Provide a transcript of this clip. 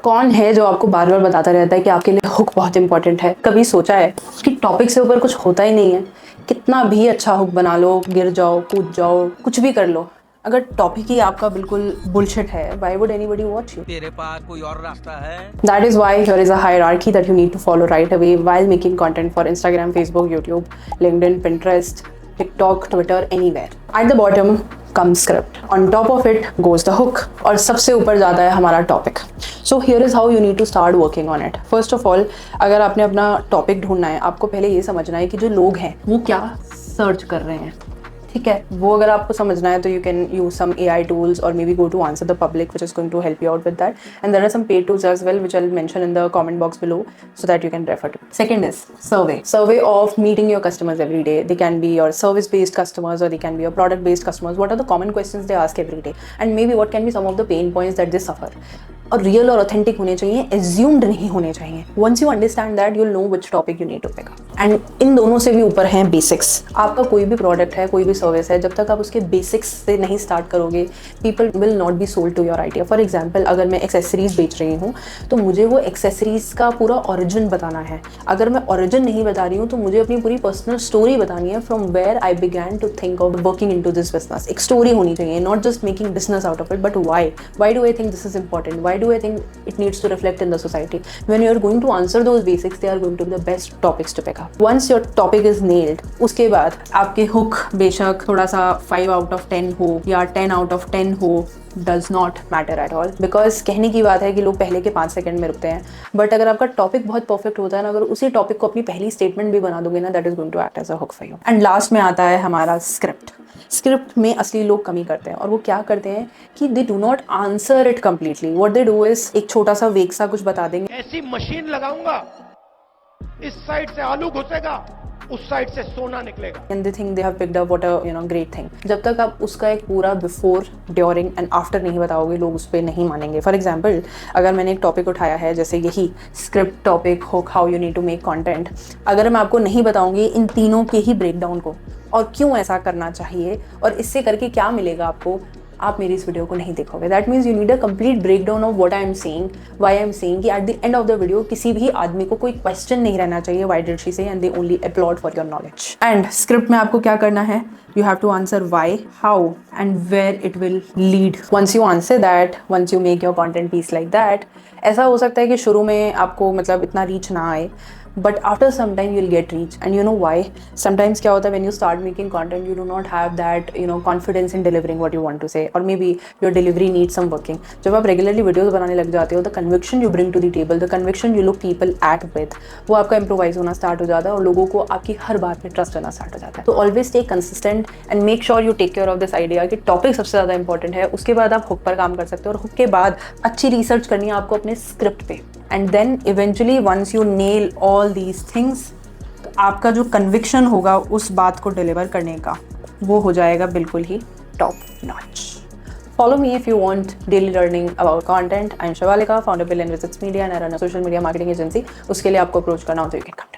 कौन है जो आपको बार बार बताता रहता है कि आपके लिए हुक बहुत इंपॉर्टेंट है? कभी सोचा है कि टॉपिक से ऊपर कुछ होता ही नहीं है? कितना भी अच्छा हुक बना लो, गिर जाओ, कूद जाओ, कुछ भी कर लो, अगर टॉपिक ही आपका बिल्कुल बुलशिट है, why would anybody watch you? तेरे पास कोई और रास्ता है? That is why here is a hierarchy that you need to follow right away while making content for Instagram, Facebook, YouTube, LinkedIn, Pinterest, TikTok, Twitter, anywhere. At the bottom comes script. On top of it goes the hook. और सबसे ऊपर जाता है हमारा topic. So here is how you need to start working on it. First of all, अगर आपने अपना topic ढूंढना है, आपको पहले ये समझना है कि जो लोग हैं वो क्या सर्च कर रहे हैं. ठीक है, वो अगर आपको समझना है तो you can use some AI tools or maybe go to Answer the Public, which is going to help you out with that. And there are some paid tools as well, which I'll mention in the comment box below so that you can refer to. Second is survey of meeting your customers every day. They can be your service based customers or they can be your product based customers. What are the common questions they ask every day, and maybe what can be some of the pain points that they suffer. और real और authentic होने चाहिए, assumed नहीं होने चाहिए. Once you understand that you will know which topic you need to pick up. And इन दोनों से भी ऊपर हैं बेसिक्स. आपका कोई भी प्रोडक्ट है, कोई भी सर्विस है, जब तक आप उसके बेसिक्स से नहीं स्टार्ट करोगे, people will not be sold to your idea. For example, अगर मैं एक्सेसरीज बेच रही हूँ तो मुझे वो एक्सेसरीज का पूरा ओरिजिन बताना है. अगर मैं ओरिजिन नहीं बता रही हूँ तो मुझे अपनी पूरी पर्सनल स्टोरी बतानी है, from where I began to think of working in to this business. एक स्टोरी होनी चाहिए, not just making business out of it, but why do I think this is important, why do I think it needs to reflect in the society. When you are going to answer those basics, they are going to be the best topics to pick up. Once your topic is nailed, उसके बाद आपके hook बेशक थोड़ा सा 5 out of 10 हो या 10 out of 10 हो, does not matter at all. Because कहने की बात है कि लोग पहले के 5 सेकंड में रुकते हैं, बट अगर आपका टॉपिक बहुत परफेक्ट होता है ना, अगर उसी टॉपिक को अपनी पहली स्टेटमेंट भी बना दोगे ना, that is going to act as a hook for you. And last में आता है हमारा स्क्रिप्ट. स्क्रिप्ट में असली लोग कमी करते हैं, और वो क्या करते हैं कि they do not answer it completely. What they do is एक छोटा सा वेग सा कुछ बता देंगे, ऐसी मशीन लगाऊंगा, इस साइड से आलू घुसेगा, उस साइड से सोना निकलेगा. and they think they have picked up what a great thing. जब तक आप उसका एक पूरा बिफोर, ड्यूरिंग एंड आफ्टर नहीं बताओगे, लोग उस पर नहीं मानेंगे. फॉर एग्जाम्पल, अगर मैंने एक टॉपिक उठाया है जैसे यही script, topic, hook, how you need to make content, अगर मैं आपको नहीं बताऊंगी इन तीनों के ही ब्रेकडाउन को और क्यों ऐसा करना चाहिए और इससे करके क्या मिलेगा आपको, आप मेरी इस वीडियो को नहीं देखोगे. That means you need a complete breakdown of what I am saying, why I am saying, कि at the end of the video किसी भी आदमी को कोई क्वेश्चन नहीं रहना चाहिए, why did she say, and they only upload for your knowledge. And script में आपको क्या करना है, you have to answer why, how and where it will lead. Once you answer that, once you make your content piece like that, ऐसा हो सकता है कि शुरू में आपको मतलब इतना रीच ना आए, but after some time you'll get reach. And you know why? Sometimes क्या होता है, when you start making content, you do not have that confidence in delivering what you want to say, or maybe your delivery needs some working. जब आप regularly videos बनाने लग जाते हो, the conviction you bring to the table, the conviction you look people at with, वो आपका improvise होना start हो जाता है और लोगों को आपकी हर बात में trust होना start हो जाता है. तो always stay consistent and make sure you take care of this idea कि topic सबसे ज़्यादा important है. उसके बाद आप hook पर काम कर सकते हो, और hook के बाद अच्छी research करनी है आपको अपने script पे. And then eventually once you nail all these things, तो आपका जो conviction होगा उस बात को deliver करने का, वो हो जाएगा बिल्कुल ही top notch. Follow me if you want daily learning about content. I am Shivalika, founder of Billion Visits Media, and I run a social media marketing agency. उसके लिए आपको approach करना हो तो you can come to me.